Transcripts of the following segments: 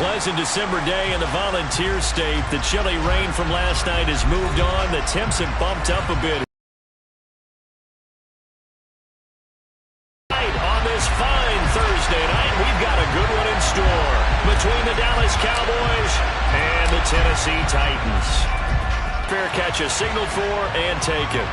pleasant December day in the Volunteer State. The chilly rain from last night has moved on. The temps have bumped up a bit. On this fine Thursday night, we've got a good one in store between the Dallas Cowboys and the Tennessee Titans. Fair catch is signaled for and taken.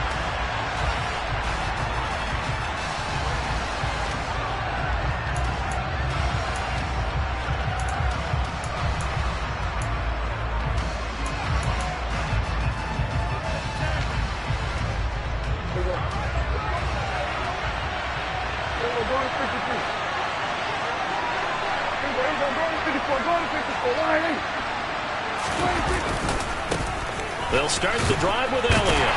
They'll start the drive with Elliott.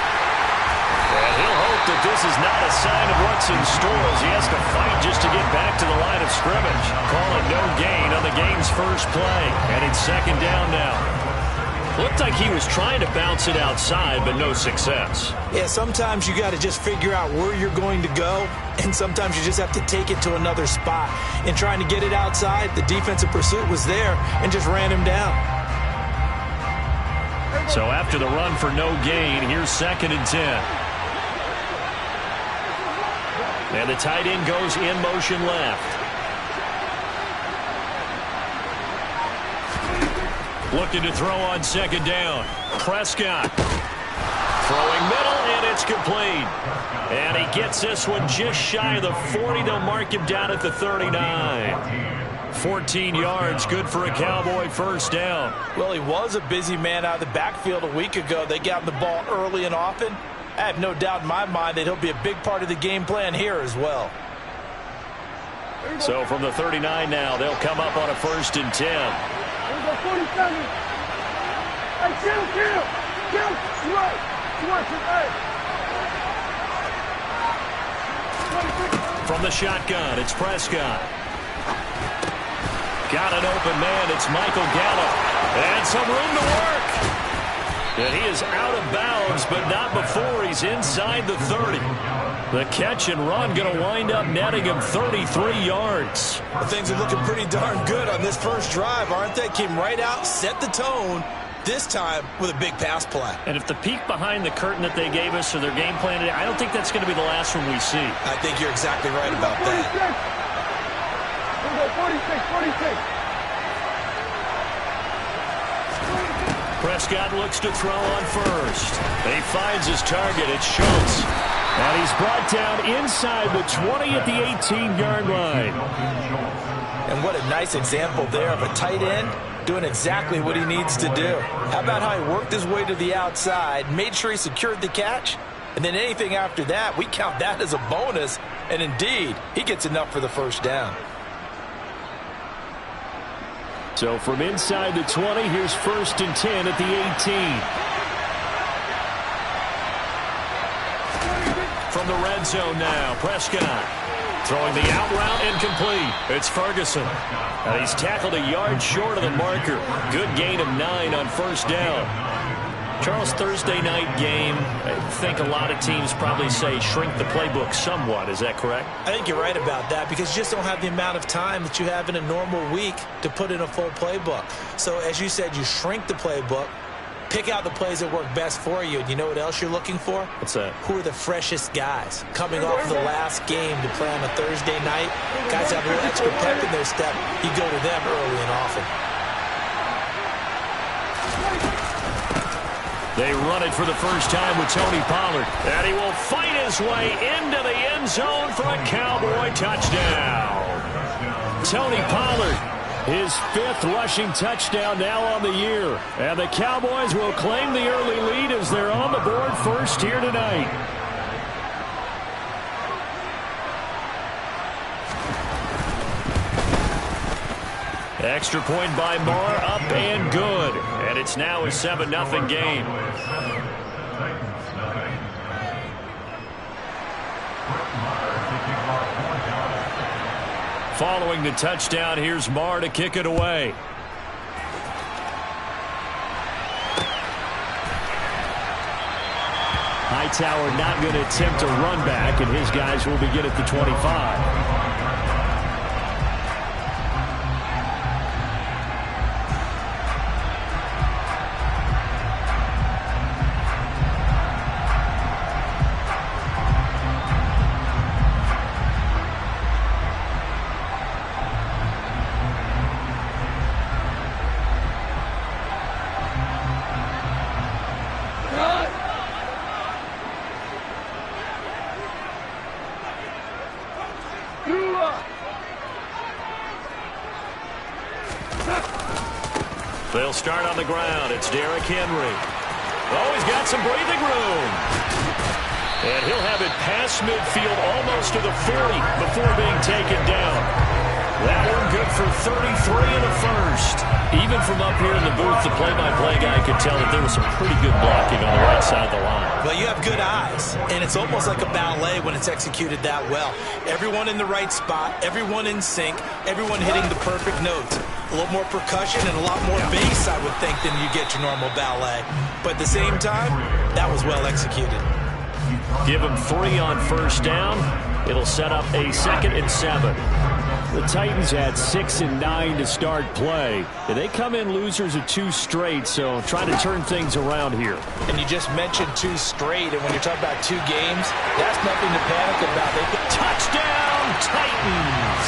And he'll hope that this is not a sign of what's in store as he has to fight just to get back to the line of scrimmage. Calling no gain on the game's first play. And it's second down now. Looked like he was trying to bounce it outside, but no success. Yeah, sometimes you got to just figure out where you're going to go, and sometimes you just have to take it to another spot. In trying to get it outside, the defensive pursuit was there and just ran him down. So after the run for no gain, here's 2nd and 10. And the tight end goes in motion left. Looking to throw on 2nd down. Prescott. Throwing middle, and it's complete. And he gets this one just shy of the 40. They'll mark him down at the 39. 14 yards, good for a Cowboy first down. Well, he was a busy man out of the backfield a week ago. They got him the ball early and often. I have no doubt in my mind that he'll be a big part of the game plan here as well. So from the 39 now, they'll come up on a 1st and 10. From the shotgun, it's Prescott. Got an open man. It's Michael Gallup. And some room to work. And he is out of bounds, but not before he's inside the 30. The catch and run going to wind up netting him 33 yards. Well, things are looking pretty darn good on this first drive, aren't they? Came right out, set the tone, this time with a big pass play. And if the peek behind the curtain that they gave us or their game plan today, I don't think that's going to be the last one we see. I think you're exactly right about that. 46. Prescott looks to throw on first. He finds his target. It's Schultz. And he's brought down inside the 20 at the 18-yard line. And what a nice example there of a tight end doing exactly what he needs to do. How about how he worked his way to the outside, made sure he secured the catch, and then anything after that, we count that as a bonus. And indeed, he gets enough for the first down. So from inside the 20, here's 1st and 10 at the 18. From the red zone now, Prescott throwing the out route incomplete. It's Ferguson. And he's tackled a yard short of the marker. Good gain of 9 on first down. Charles, Thursday night game, I think a lot of teams probably say shrink the playbook somewhat. Is that correct? I think you're right about that because you just don't have the amount of time that you have in a normal week to put in a full playbook. So as you said, you shrink the playbook, pick out the plays that work best for you. And you know what else you're looking for? What's that? Who are the freshest guys coming off of the last game to play on a Thursday night? Guys have a little extra pep in their step. You go to them early and often. They run it for the first time with Tony Pollard. And he will fight his way into the end zone for a Cowboy touchdown. Tony Pollard, his 5th rushing touchdown now on the year. And the Cowboys will claim the early lead as they're on the board first here tonight. Extra point by Marr, up and good. And it's now a 7-0 game. Following the touchdown, here's Marr to kick it away. Hightower not going to attempt a run back, and his guys will begin at the 25. They'll start on the ground. It's Derrick Henry. Oh, he's got some breathing room. And he'll have it past midfield almost to the 40 before being taken down. That one good for 33 in the first. Even from up here in the booth, the play-by-play guy could tell that there was some pretty good blocking on the right side of the line. Well, you have good eyes, and it's almost like a ballet when it's executed that well. Everyone in the right spot, everyone in sync, everyone hitting the perfect notes. A little more percussion and a lot more bass, I would think, than you get your normal ballet. But at the same time, that was well executed. Give him 3 on first down. It'll set up a 2nd and 7. The Titans had 6 and 9 to start play. They come in losers of 2 straight, so trying to turn things around here. And you just mentioned 2 straight, and when you're talking about 2 games, that's nothing to panic about. Touchdown, Titans!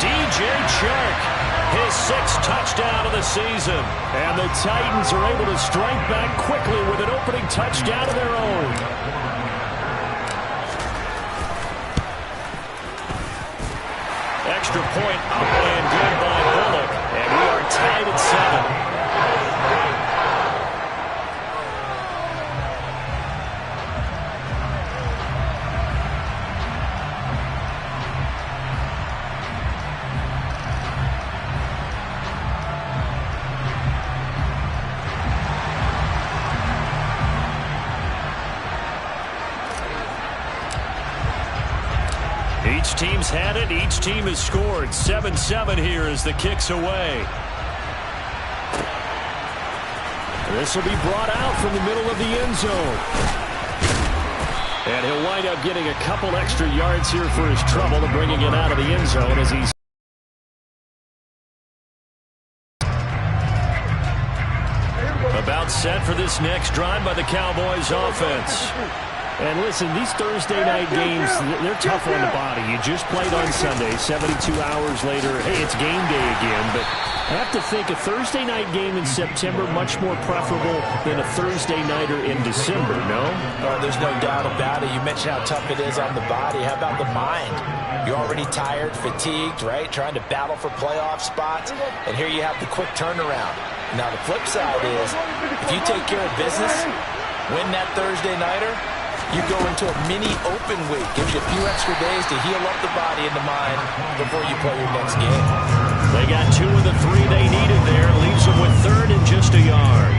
DJ Chark, his 6th touchdown of the season. And the Titans are able to strike back quickly with an opening touchdown of their own. Extra point up and good by Bullock. And we are tied at 7. Each team's had it. Each team has scored. 7-7 here as the kick's away. This will be brought out from the middle of the end zone. And he'll wind up getting a couple extra yards here for his trouble and bringing it out of the end zone as he's about set for this next drive by the Cowboys offense. And listen, these Thursday night games, they're tough on the body. You just played on Sunday, 72 hours later, hey, it's game day again. But I have to think a Thursday night game in September much more preferable than a Thursday nighter in December, no? There's no doubt about it. You mentioned how tough it is on the body. How about the mind? You're already tired, fatigued, right? Trying to battle for playoff spots. And here you have the quick turnaround. Now, the flip side is, if you take care of business, win that Thursday nighter, you go into a mini open week. Gives you a few extra days to heal up the body and the mind before you play your next game. They got 2 of the 3 they needed there. Leaves them with 3rd and just a yard.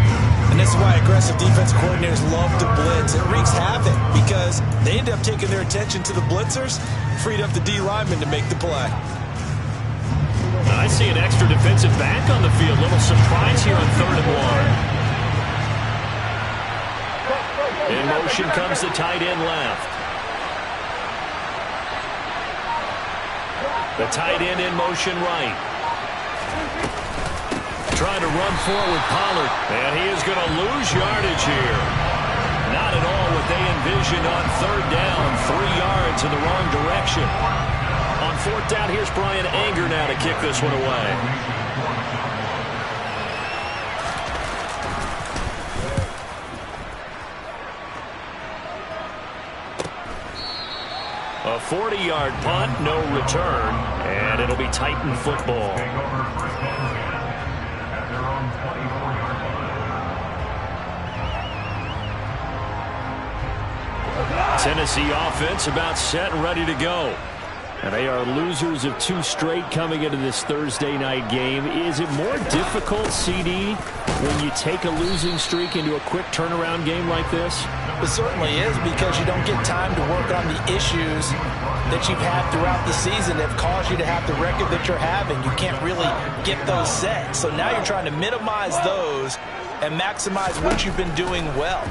And this is why aggressive defensive coordinators love to blitz. It wreaks havoc because they end up taking their attention to the blitzers, freed up the D lineman to make the play. I see an extra defensive back on the field. Little surprise here on 3rd and 1. In motion comes the tight end left. The tight end in motion right. Trying to run forward Pollard. And he is going to lose yardage here. Not at all what they envisioned on 3rd down. 3 yards in the wrong direction. On 4th down, here's Brian Anger now to kick this one away. A 40-yard punt, no return, and it'll be Titan football. Tennessee offense about set and ready to go. And they are losers of 2 straight coming into this Thursday night game. Is it more difficult, CD, when you take a losing streak into a quick turnaround game like this? It certainly is, because you don't get time to work on the issues that you've had throughout the season that have caused you to have the record that you're having. You can't really get those set. So now you're trying to minimize those and maximize what you've been doing well.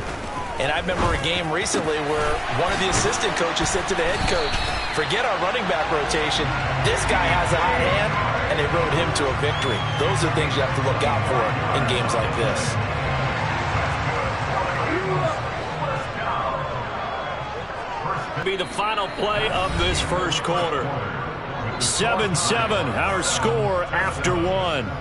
And I remember a game recently where one of the assistant coaches said to the head coach, forget our running back rotation. This guy has a hot hand, and they rode him to a victory. Those are things you have to look out for in games like this. Be the final play of this first quarter. 7-7, our score after 1.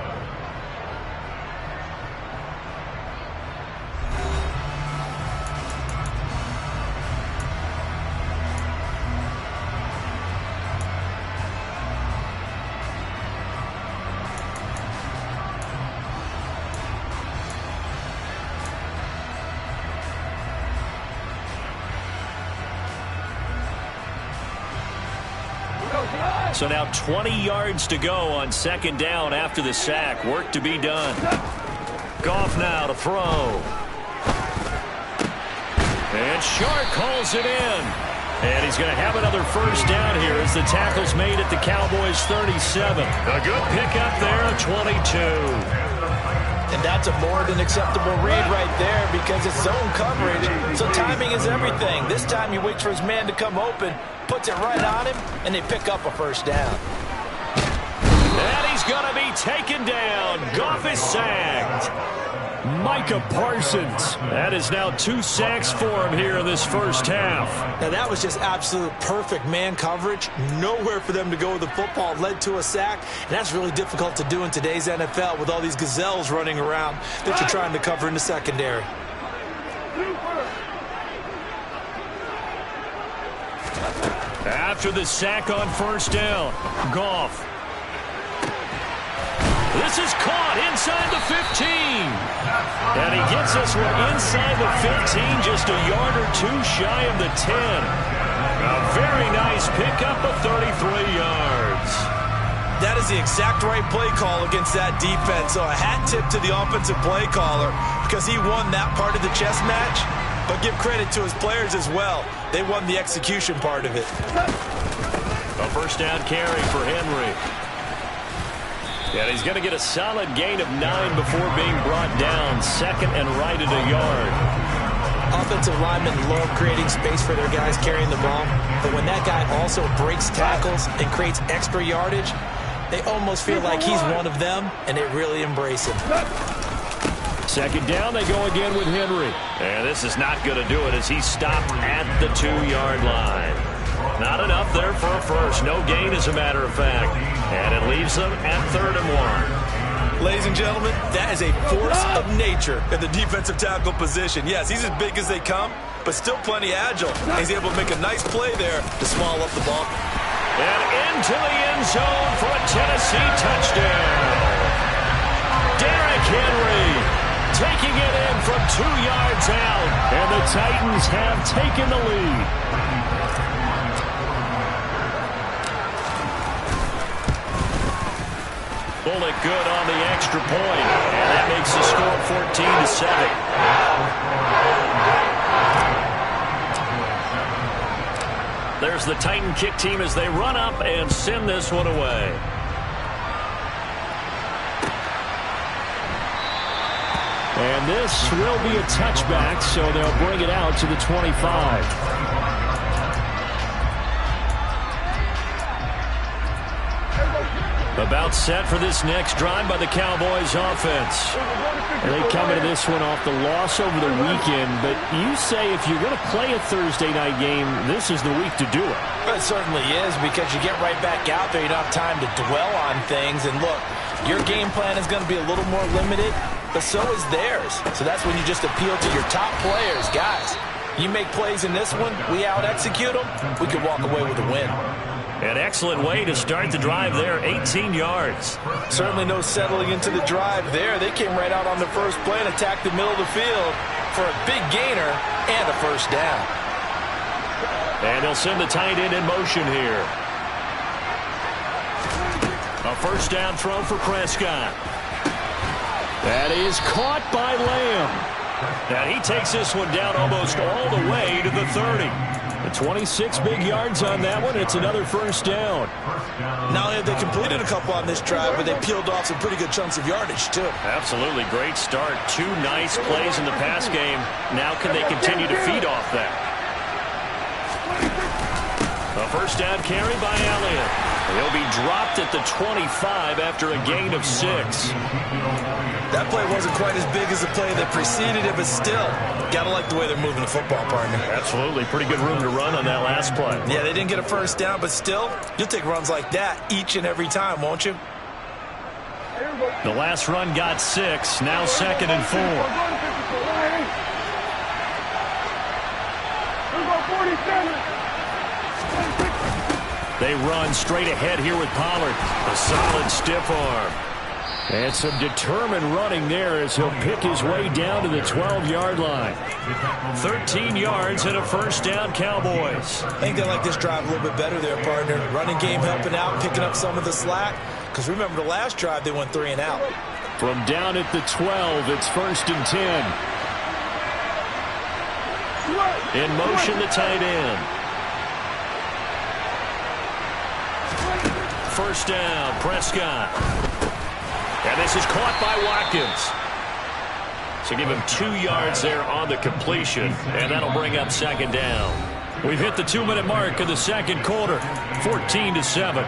So now 20 yards to go on second down after the sack. Work to be done. Goff now to throw. And Shark calls it in. And he's going to have another first down here as the tackle's made at the Cowboys' 37. A good pickup there at 22. And that's a more than acceptable read right there because it's zone coverage, so timing is everything. This time he waits for his man to come open, puts it right on him, and they pick up a first down. And he's going to be taken down. Goff is sacked. Micah Parsons. That is now 2 sacks for him here in this first half. Now that was just absolute perfect man coverage. Nowhere for them to go with the football. Led to a sack. And that's really difficult to do in today's NFL with all these gazelles running around that you're trying to cover in the secondary. After the sack on first down, Goff. This is caught inside the 15. And he gets this one inside the 15, just a yard or two shy of the 10. A very nice pickup of 33 yards. That is the exact right play call against that defense. So a hat tip to the offensive play caller because he won that part of the chess match. But give credit to his players as well. They won the execution part of it. A first down carry for Henry. And he's going to get a solid gain of 9 before being brought down. Second and right at a yard. Offensive linemen love creating space for their guys carrying the ball. But when that guy also breaks tackles and creates extra yardage, they almost feel like he's one of them, and they really embrace him. Second down, they go again with Henry. And this is not going to do it as he's stopped at the 2-yard line. Not enough there for a first. No gain, as a matter of fact. And it leaves them at 3rd and 1. Ladies and gentlemen, that is a force of nature in the defensive tackle position. Yes, he's as big as they come, but still plenty agile. He's able to make a nice play there to swallow up the ball. And into the end zone for a Tennessee touchdown. Derrick Henry taking it in from 2 yards out. And the Titans have taken the lead. Bullet good on the extra point. And that makes the score 14-7. There's the Titan kick team as they run up and send this one away. And this will be a touchback, so they'll bring it out to the 25. About set for this next drive by the Cowboys offense. And they come into this one off the loss over the weekend, but you say if you're going to play a Thursday night game, this is the week to do it. Well, it certainly is because you get right back out there. You don't have time to dwell on things. And look, your game plan is going to be a little more limited, but so is theirs. So that's when you just appeal to your top players. Guys, you make plays in this one, we out-execute them, we could walk away with a win. An excellent way to start the drive there, 18 yards. Certainly no settling into the drive there. They came right out on the first play and attacked the middle of the field for a big gainer and a first down. And they'll send the tight end in motion here. A first down throw for Prescott. That is caught by Lamb. And he takes this one down almost all the way to the 30. 26 big yards on that one. It's another first down. Not only have they completed a couple on this drive, but they peeled off some pretty good chunks of yardage, too. Absolutely. Great start. 2 nice plays in the pass game. Now can they continue to feed off that? A first down carry by Elliott. He'll be dropped at the 25 after a gain of 6. That play wasn't quite as big as the play that preceded it, but still, got to like the way they're moving the football, partner. Absolutely. Pretty good room to run on that last play. Yeah, they didn't get a first down, but still, you'll take runs like that each and every time, won't you? The last run got 6. Now 2nd and 4. They run straight ahead here with Pollard. A solid stiff arm. And some determined running there as he'll pick his way down to the 12-yard line. 13 yards and a first down, Cowboys. I think they like this drive a little bit better there, partner. Running game helping out, picking up some of the slack. Because remember the last drive, they went 3 and out. From down at the 12, it's 1st and 10. In motion, the tight end. First down, Prescott. And this is caught by Watkins. So give him 2 yards there on the completion, and that'll bring up 2nd down. We've hit the 2-minute mark in the 2nd quarter, 14-7.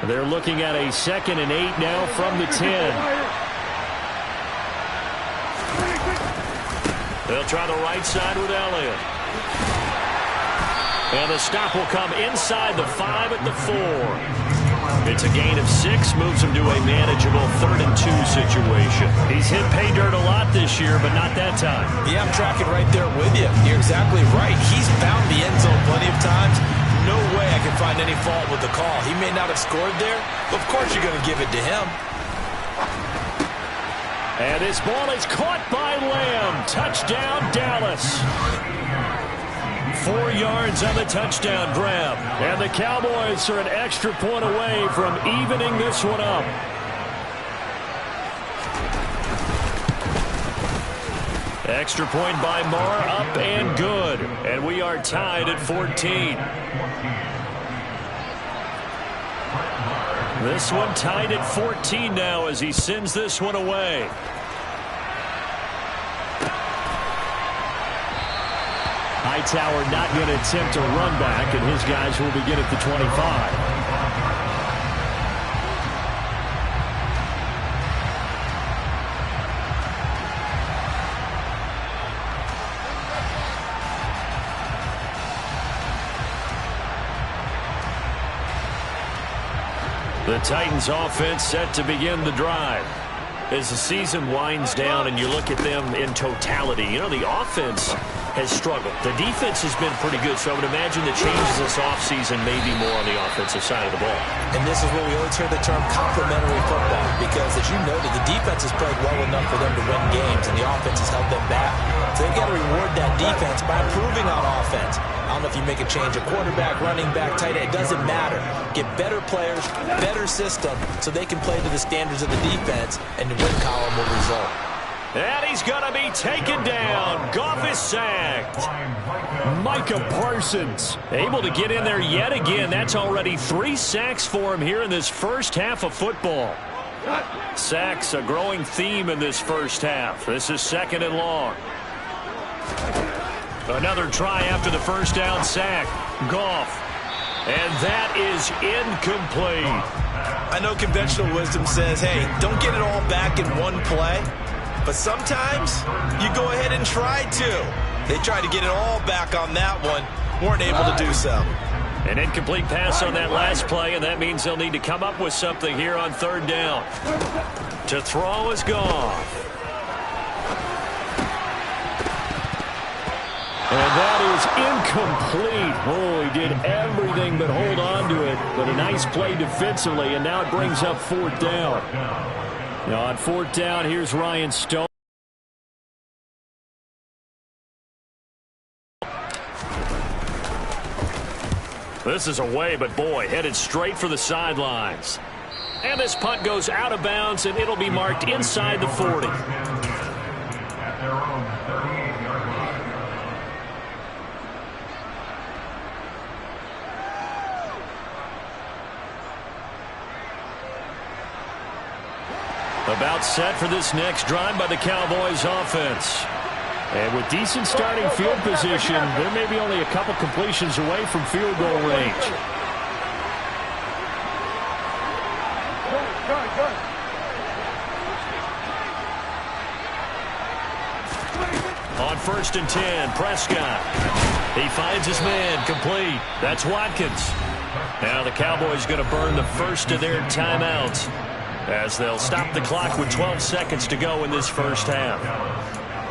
They're looking at a 2nd and 8 now from the 10. They'll try the right side with Elliott. And the stop will come inside the 5 at the 4. It's a gain of 6, moves him to a manageable 3rd and 2 situation. He's hit pay dirt a lot this year, but not that time. Yeah, I'm tracking right there with you. You're exactly right. He's found the end zone plenty of times. No way I can find any fault with the call. He may not have scored there, but of course you're going to give it to him. And this ball is caught by Lamb. Touchdown, Dallas. 4 yards on the touchdown grab. And the Cowboys are an extra point away from evening this one up. Extra point by Marr, up and good. And we are tied at 14. This one tied at 14 now as he sends this one away. Hightower not going to attempt a run back, and his guys will begin at the 25. The Titans offense set to begin the drive. As the season winds down and you look at them in totality, you know, the offense has struggled. The defense has been pretty good, so I would imagine the changes this offseason may be more on the offensive side of the ball. And this is where we always hear the term complementary football, because as you noted, the defense has played well enough for them to win games, and the offense has held them back. So they've got to reward that defense by improving on offense. I don't know if you make a change, a quarterback, running back, tight end, it doesn't matter. Get better players, better system, so they can play to the standards of the defense, and the win column will result. And he's going to be taken down. Goff is sacked. Micah Parsons able to get in there yet again. That's already 3 sacks for him here in this first half of football. Sacks, a growing theme in this first half. This is 2nd and long. Another try after the first down sack. Goff. And that is incomplete. I know conventional wisdom says, hey, don't get it all back in one play. But sometimes you go ahead and try to. They tried to get it all back on that one. Weren't able to do so. An incomplete pass on that last play, and that means they'll need to come up with something here on 3rd down. To throw is Goff. And that is incomplete. Oh, he did everything but hold on to it. But a nice play defensively, and now it brings up 4th down. Now on 4th down, here's Ryan Stone. This is away, but boy, headed straight for the sidelines. And this punt goes out of bounds, and it'll be marked inside the 40. About set for this next drive by the Cowboys offense. And with decent starting field position, there may be only a couple completions away from field goal range. On 1st and 10. Prescott. He finds his man, complete. That's Watkins. Now the Cowboys going to burn the first of their timeouts as they'll stop the clock with 12 seconds to go in this first half.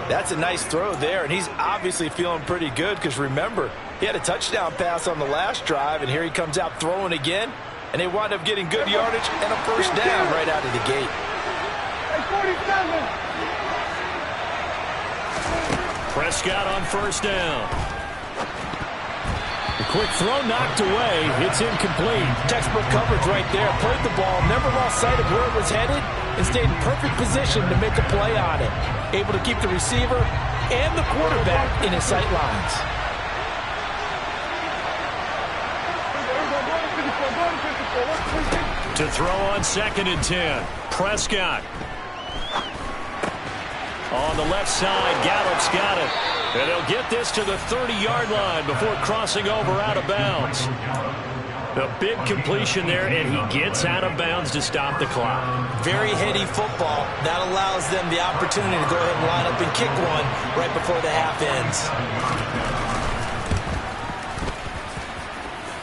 That's a nice throw there, and he's obviously feeling pretty good because, remember, he had a touchdown pass on the last drive, and here he comes out throwing again, and they wind up getting good yardage and a first down right out of the gate. Prescott on first down. A quick throw knocked away. It's incomplete. Textbook coverage right there. Played the ball, never lost sight of where it was headed, and stayed in perfect position to make a play on it. Able to keep the receiver and the quarterback in his sight lines. To throw on 2nd and 10. Prescott. On the left side, Gallup's got it. And they'll get this to the 30-yard line before crossing over out of bounds. A big completion there, and he gets out of bounds to stop the clock. Very heady football. That allows them the opportunity to go ahead and line up and kick one right before the half ends.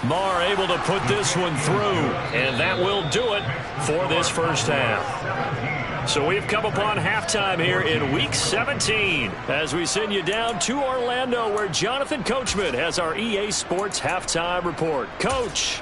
Marr able to put this one through, and that will do it for this first half. So we've come upon halftime here in Week 17 as we send you down to Orlando, where Jonathan Coachman has our EA Sports Halftime Report. Coach.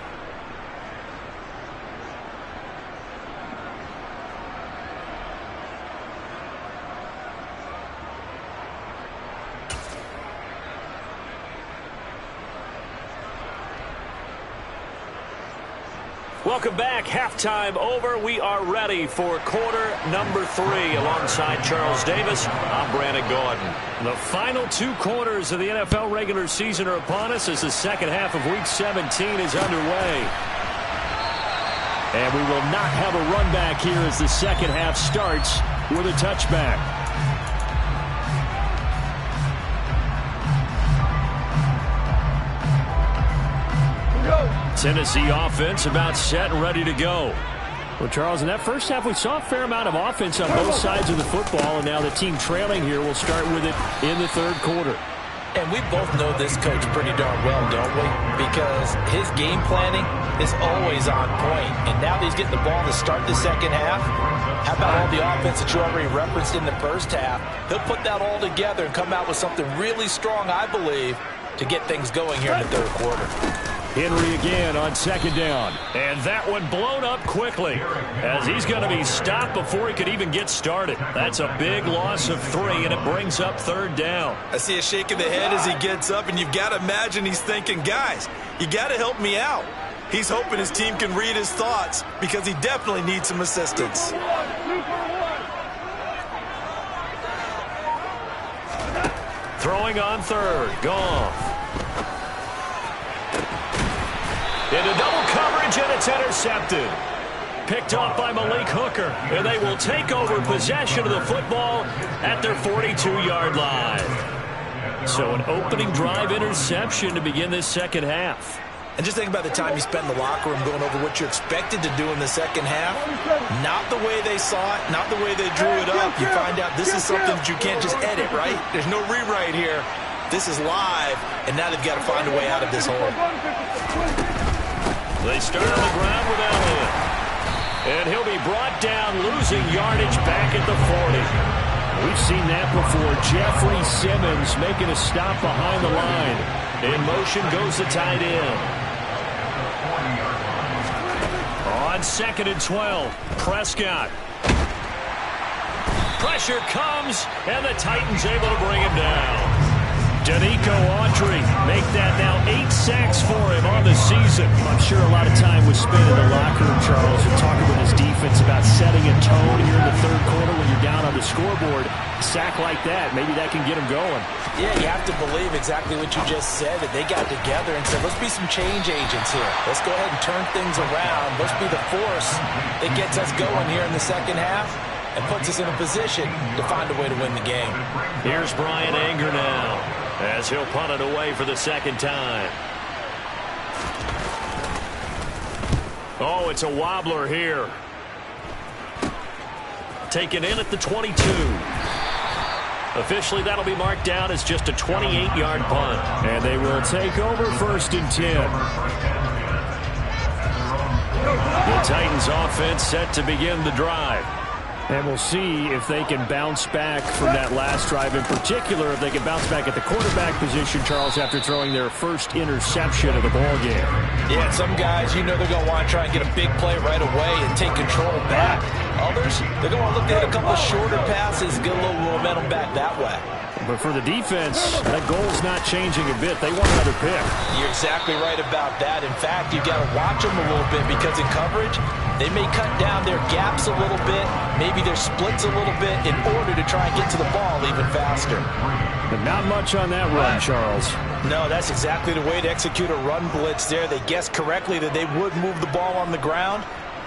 Welcome back. Halftime over. We are ready for quarter number 3. Alongside Charles Davis, I'm Brandon Gordon. The final 2 quarters of the NFL regular season are upon us as the second half of Week 17 is underway. And we will not have a run back here as the second half starts with a touchback. Tennessee offense about set and ready to go. Well, Charles, in that first half, we saw a fair amount of offense on both sides of the football, and now the team trailing here will start with it in the third quarter. And we both know this coach pretty darn well, don't we? Because his game planning is always on point. And now that he's getting the ball to start the second half, how about all the offense that you already referenced in the first half? He'll put that all together and come out with something really strong, I believe, to get things going here in the third quarter. Henry again on 2nd down. And that one blown up quickly as he's going to be stopped before he could even get started. That's a big loss of 3, and it brings up 3rd down. I see a shake of the head as he gets up, and you've got to imagine he's thinking, guys, you got to help me out. He's hoping his team can read his thoughts because he definitely needs some assistance. Throwing on 3rd. Goff. Into double coverage, and it's intercepted. Picked off by Malik Hooker, and they will take over possession of the football at their 42-yard line. So an opening drive interception to begin this second half. And just think about the time you spend in the locker room going over what you're expected to do in the second half. Not the way they saw it, not the way they drew it up. You find out this is something that you can't just edit, right? There's no rewrite here. This is live, and now they've got to find a way out of this hole. They start on the ground with Elliott. And he'll be brought down, losing yardage back at the 40. We've seen that before. Jeffrey Simmons making a stop behind the line. In motion goes the tight end. On 2nd and 12, Prescott. Pressure comes, and the Titans able to bring him down. Danico Autry make that now 8 sacks for him on the season. I'm sure a lot of time was spent in the locker room, Charles, and talking with his defense about setting a tone here in the third quarter when you're down on the scoreboard. A sack like that, maybe that can get him going. Yeah, you have to believe exactly what you just said, that they got together and said, let's be some change agents here. Let's go ahead and turn things around. Let's be the force that gets us going here in the second half and puts us in a position to find a way to win the game. Here's Brian Anger now, as he'll punt it away for the second time. Oh, it's a wobbler here. Taken in at the 22. Officially, that'll be marked down as just a 28-yard punt. And they will take over 1st and 10. The Titans offense set to begin the drive. And we'll see if they can bounce back from that last drive. In particular, if they can bounce back at the quarterback position, Charles, after throwing their first interception of the ball game. Yeah, some guys, they're going to want to try and get a big play right away and take control back. Others, they're going to want to look at a couple of shorter passes, get a little momentum back that way. But for the defense, that goal's not changing a bit. They want another pick. You're exactly right about that. In fact, you've got to watch them a little bit because in coverage, they may cut down their gaps a little bit, maybe their splits a little bit in order to try and get to the ball even faster. But not much on that run, Charles. No, that's exactly the way to execute a run blitz there. They guessed correctly that they would move the ball on the ground,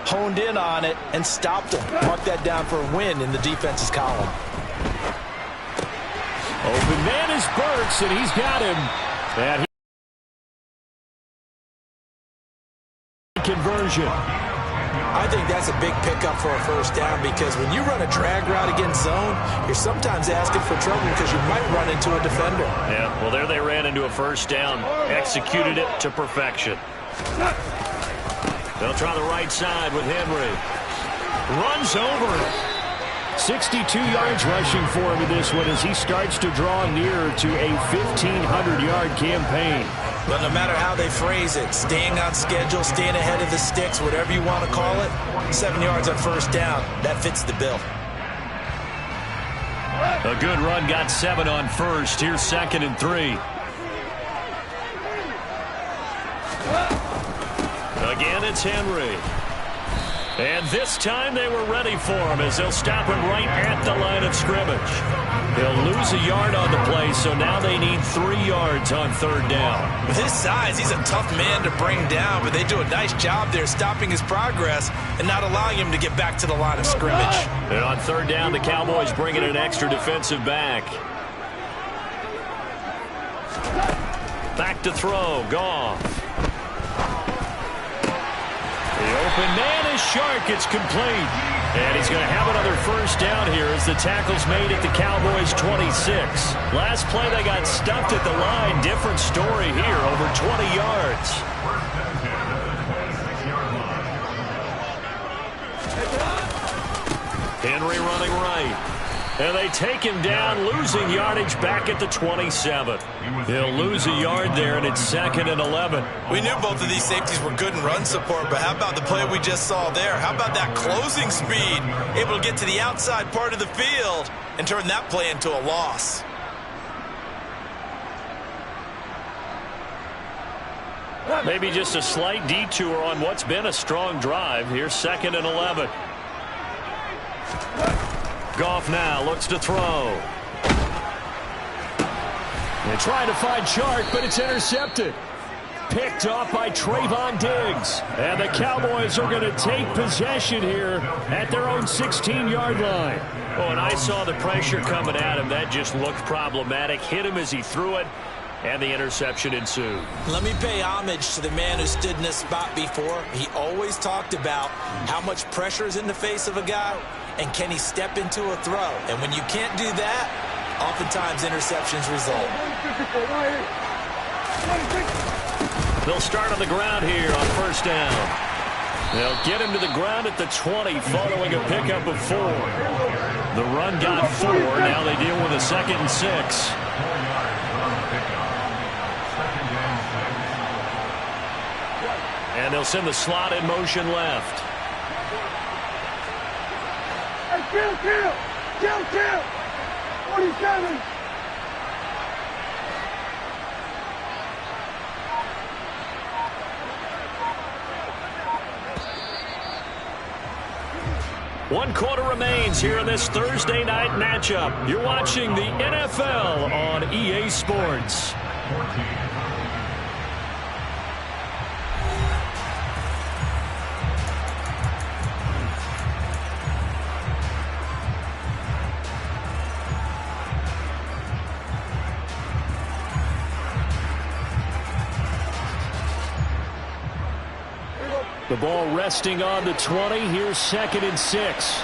honed in on it, and stopped them. Mark that down for a win in the defense's column. Open man is Burks, and he's got him. And conversion. I think that's a big pickup for a first down because when you run a drag route against zone, you're sometimes asking for trouble because you might run into a defender. Yeah, well, there they ran into a first down, executed it to perfection. They'll try the right side with Henry. Runs over it. 62 yards rushing for him in this one as he starts to draw near to a 1,500-yard campaign. But no matter how they phrase it, staying on schedule, staying ahead of the sticks, whatever you want to call it, 7 yards on first down, that fits the bill. A good run got 7 on first. Here's 2nd and 3. Again, it's Henry. And this time they were ready for him as they'll stop him right at the line of scrimmage. They'll lose a yard on the play, so now they need 3 yards on 3rd down. With his size, he's a tough man to bring down, but they do a nice job there stopping his progress and not allowing him to get back to the line of scrimmage. And on 3rd down, the Cowboys bring in an extra defensive back. Back to throw, Goff. The open man is Shark. It's complete. And he's going to have another first down here as the tackle's made at the Cowboys' 26. Last play, they got stuffed at the line. Different story here, over 20 yards. Henry running right. And they take him down, losing yardage back at the 27. He'll lose a yard there, and it's 2nd and 11. We knew both of these safeties were good in run support, but how about the play we just saw there? How about that closing speed? Able to get to the outside part of the field and turn that play into a loss. Maybe just a slight detour on what's been a strong drive. Here's 2nd and 11. Goff now looks to throw. They're trying to find Shark, but it's intercepted. Picked off by Trayvon Diggs. And the Cowboys are going to take possession here at their own 16-yard line. Oh, and I saw the pressure coming at him. That just looked problematic. Hit him as he threw it, and the interception ensued. Let me pay homage to the man who stood in this spot before. He always talked about how much pressure is in the face of a guy, and can he step into a throw? And when you can't do that, oftentimes interceptions result. They'll start on the ground here on first down. They'll get him to the ground at the 20 following a pickup of 4. The run got 4. Now they deal with a 2nd and 6. And they'll send the slot in motion left. Kill! 47! One quarter remains here in this Thursday night matchup. You're watching the NFL on EA Sports. The ball resting on the 20. Here's 2nd and 6.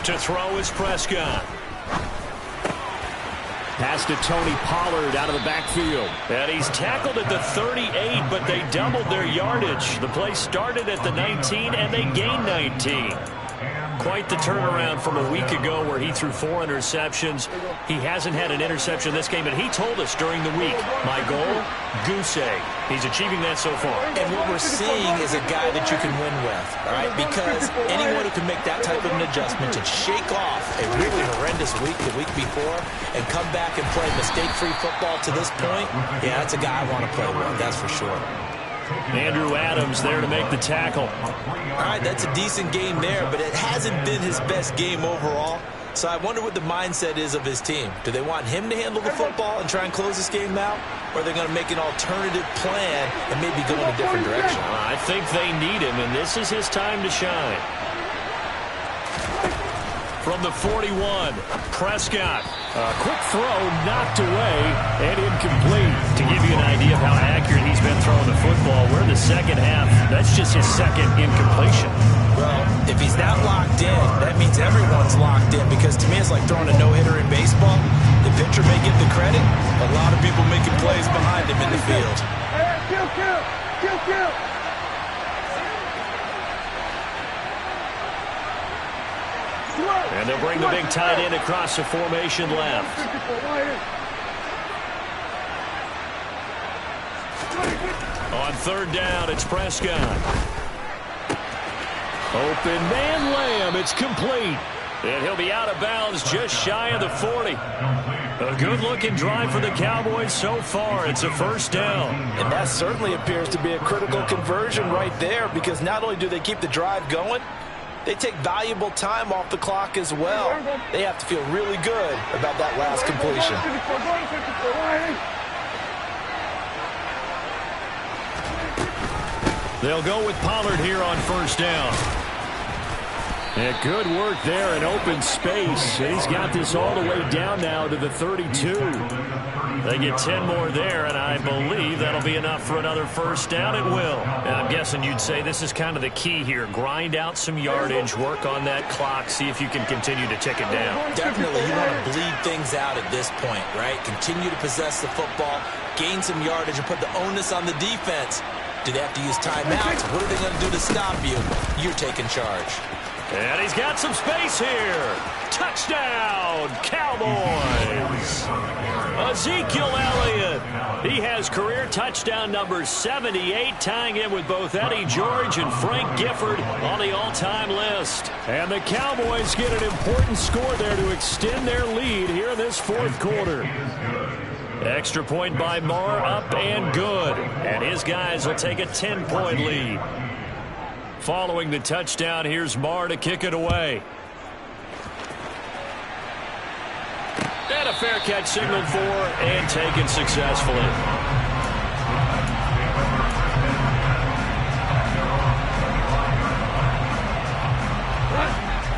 To throw is Prescott. Pass to Tony Pollard out of the backfield. And he's tackled at the 38, but they doubled their yardage. The play started at the 19, and they gained 19. Quite the turnaround from a week ago where he threw 4 interceptions. He hasn't had an interception this game, and he told us during the week, my goal, goose egg. He's achieving that so far. And what we're seeing is a guy that you can win with, all right? Because anyone who can make that type of an adjustment to shake off a really horrendous week the week before and come back and play mistake-free football to this point, yeah, that's a guy I want to play with, that's for sure. Andrew Adams there to make the tackle. All right, that's a decent game there, but it hasn't been his best game overall. So I wonder what the mindset is of his team. Do they want him to handle the football and try and close this game out? Or are they going to make an alternative plan and maybe go in a different direction? I think they need him, and this is his time to shine. From the 41, Prescott. A quick throw knocked away and incomplete. To give you an idea of how accurate he's been throwing the football, we're in the second half. That's just his second incompletion. Well, if he's not locked in, that means everyone's locked in, because to me it's like throwing a no-hitter in baseball. The pitcher may get the credit, a lot of people making plays behind him in the field. Kill. And they'll bring the big tight end across the formation left. On third down, it's Prescott. Open man Lamb. It's complete. And he'll be out of bounds just shy of the 40. A good-looking drive for the Cowboys so far. It's a first down. And that certainly appears to be a critical conversion right there, because not only do they keep the drive going, they take valuable time off the clock as well. They have to feel really good about that last completion. They'll go with Pollard here on first down. Yeah, good work there in open space. He's got this all the way down now to the 32. They get 10 more there, and I believe that'll be enough for another first down. It will. And I'm guessing you'd say this is kind of the key here. Grind out some yardage, work on that clock, see if you can continue to tick it down. Definitely, you want to bleed things out at this point, right? Continue to possess the football, gain some yardage, and put the onus on the defense. Do they have to use timeouts? What are they going to do to stop you? You're taking charge. And he's got some space here. Touchdown, Cowboys. Ezekiel Elliott. He has career touchdown number 78, tying him with both Eddie George and Frank Gifford on the all-time list. And the Cowboys get an important score there to extend their lead here in this fourth quarter. Extra point by Marr, up and good. And his guys will take a 10-point lead. Following the touchdown, here's Marr to kick it away. And a fair catch signaled for and taken successfully.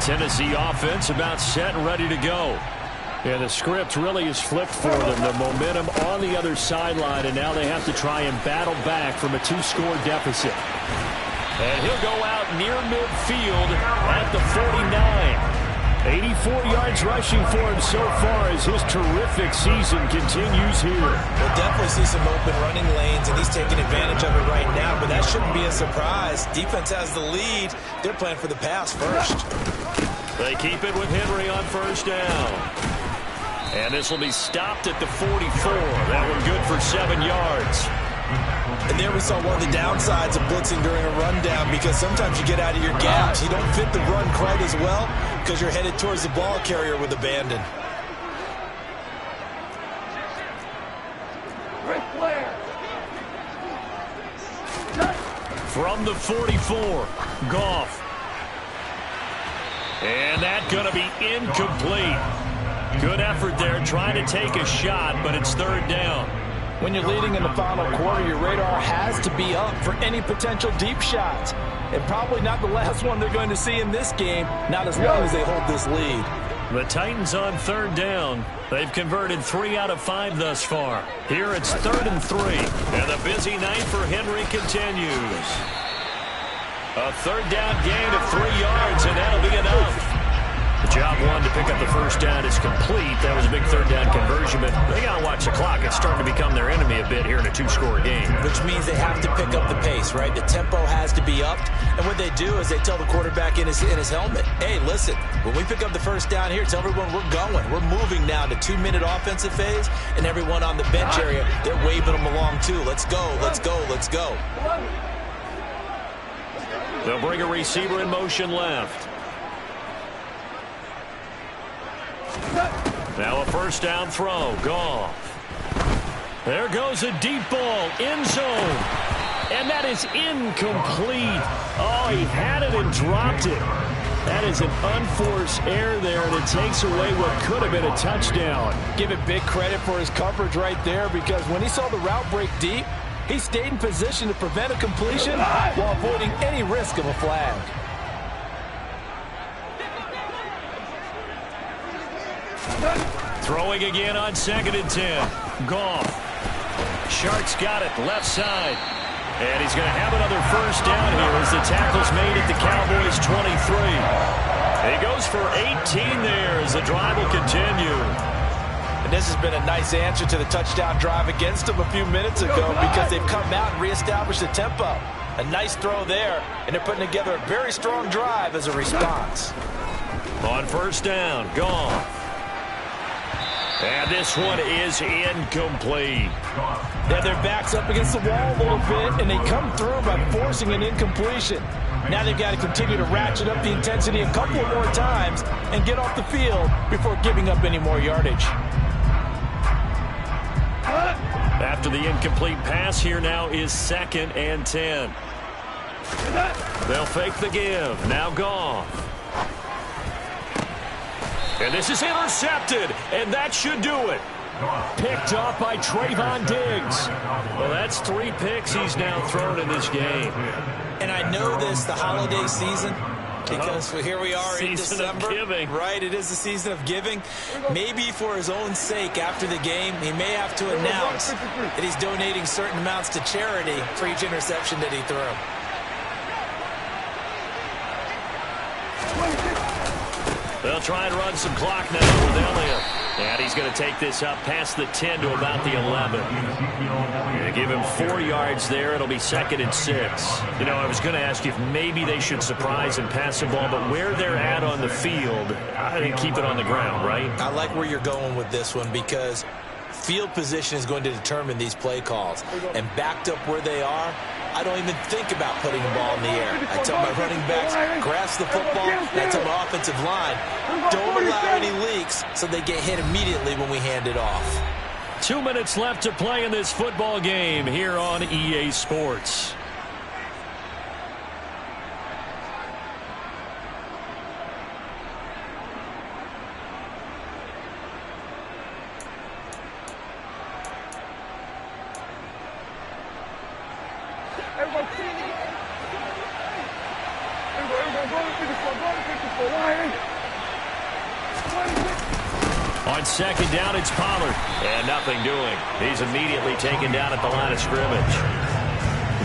Tennessee offense about set and ready to go. Yeah, the script really is flipped for them. The momentum on the other sideline, and now they have to try and battle back from a 2-score deficit. And he'll go out near midfield at the 49. 84 yards rushing for him so far as his terrific season continues here. We'll definitely see some open running lanes, and he's taking advantage of it right now, but that shouldn't be a surprise. Defense has the lead. They're playing for the pass first. They keep it with Henry on first down. And this will be stopped at the 44. That one good for 7 yards. And there we saw one of the downsides of blitzing during a rundown, because sometimes you get out of your gaps. You don't fit the run quite as well because you're headed towards the ball carrier with abandon. From the 44, Goff. And that's going to be incomplete. Good effort there, trying to take a shot, but it's third down. When you're leading in the final quarter, your radar has to be up for any potential deep shots. And probably not the last one they're going to see in this game, not as long as they hold this lead. The Titans on third down. They've converted 3 out of 5 thus far. Here it's 3rd and 3. And the busy night for Henry continues. A third down gain of 3 yards, and that'll be enough. The job one to pick up the first down is complete. That was a big third down conversion, but they got to watch the clock. It's starting to become their enemy a bit here in a two-score game. Which means they have to pick up the pace, right? The tempo has to be upped. And what they do is they tell the quarterback in his helmet, hey, listen, when we pick up the first down here, tell everyone we're going. We're moving now to 2-minute offensive phase, and everyone on the bench area, they're waving them along too. Let's go, let's go, let's go. They'll bring a receiver in motion left. Now a first down throw. Goff. There goes a deep ball. End zone. And that is incomplete. Oh, he had it and dropped it. That is an unforced error there, and it takes away what could have been a touchdown. Give it big credit for his coverage right there, because when he saw the route break deep, he stayed in position to prevent a completion while avoiding any risk of a flag. Throwing again on 2nd and 10. Goff. Shark's got it, left side. And he's going to have another first down here as the tackle's made at the Cowboys' 23. He goes for 18 there as the drive will continue. And this has been a nice answer to the touchdown drive against them a few minutes ago, because they've come out and reestablished the tempo. A nice throw there, and they're putting together a very strong drive as a response. On first down, Goff. And this one is incomplete. They have their backs up against the wall a little bit, and they come through by forcing an incompletion. Now they've got to continue to ratchet up the intensity a couple of more times and get off the field before giving up any more yardage. After the incomplete pass, here now is 2nd and 10. They'll fake the give. Now Goff. And this is intercepted, and that should do it. Picked off by Trayvon Diggs. Well, that's 3 picks he's now thrown in this game. And I know this, the holiday season, because here we are in December. Of giving. Right, it is the season of giving. Maybe for his own sake after the game, he may have to announce that he's donating certain amounts to charity for each interception that he threw. They'll try and run some clock now with Elliott. And he's going to take this up past the 10 to about the 11. And give him 4 yards there. It'll be 2nd and 6. You know, I was going to ask you if maybe they should surprise and pass the ball, but where they're at on the field, I think keep it on the ground, right? I like where you're going with this one, because field position is going to determine these play calls. And backed up where they are, I don't even think about putting the ball in the air. I tell my running backs, grasp the football, and I tell my offensive line, don't allow any leaks so they get hit immediately when we hand it off. 2 minutes left to play in this football game here on EA Sports. On 2nd down, it's Pollard. And nothing doing. He's immediately taken down at the line of scrimmage.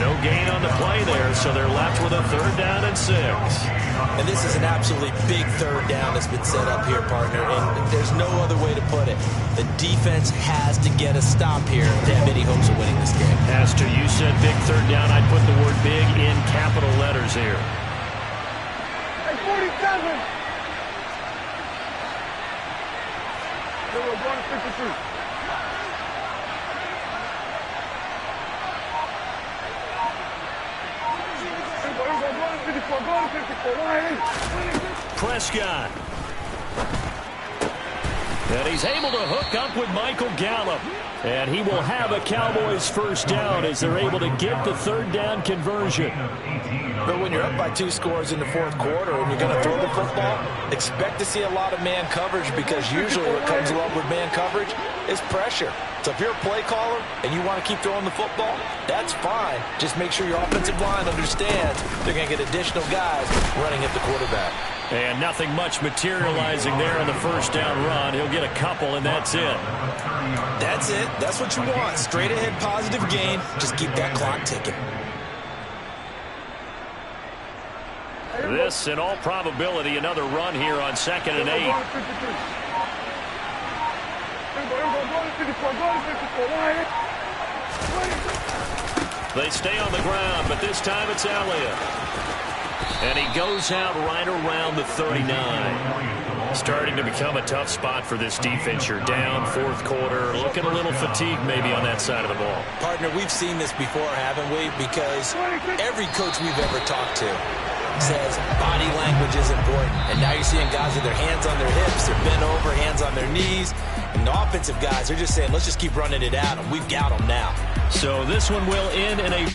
No gain on the play there, so they're left with a 3rd down and 6. And this is an absolutely big 3rd down that's been set up here, partner. And there's no other way to put it. The defense has to get a stop here to have any hopes of winning this game. As to you said big 3rd down, I'd put the word big in capital letters here. Hey, 47. They were going to 53. Prescott. And he's able to hook up with Michael Gallup. And he will have a Cowboys first down as they're able to get the 3rd down conversion. But when you're up by 2 scores in the 4th quarter and you're going to throw the football, expect to see a lot of man coverage, because usually what comes along with man coverage is pressure. So if you're a play caller and you want to keep throwing the football, that's fine. Just make sure your offensive line understands they're going to get additional guys running at the quarterback. And nothing much materializing there on the first down run. He'll get a couple, and that's it. That's it. That's what you want. Straight ahead positive gain. Just keep that clock ticking. This, in all probability, another run here on 2nd and 8. They stay on the ground, but this time it's Elliott. And he goes out right around the 39. Starting to become a tough spot for this defense. You're down, 4th quarter, looking a little fatigued maybe on that side of the ball. Partner, we've seen this before, haven't we? Because every coach we've ever talked to says body language is important. And now you're seeing guys with their hands on their hips, they're bent over, hands on their knees. And the offensive guys, they're just saying, let's just keep running it out, and we've got them now. So this one will end in a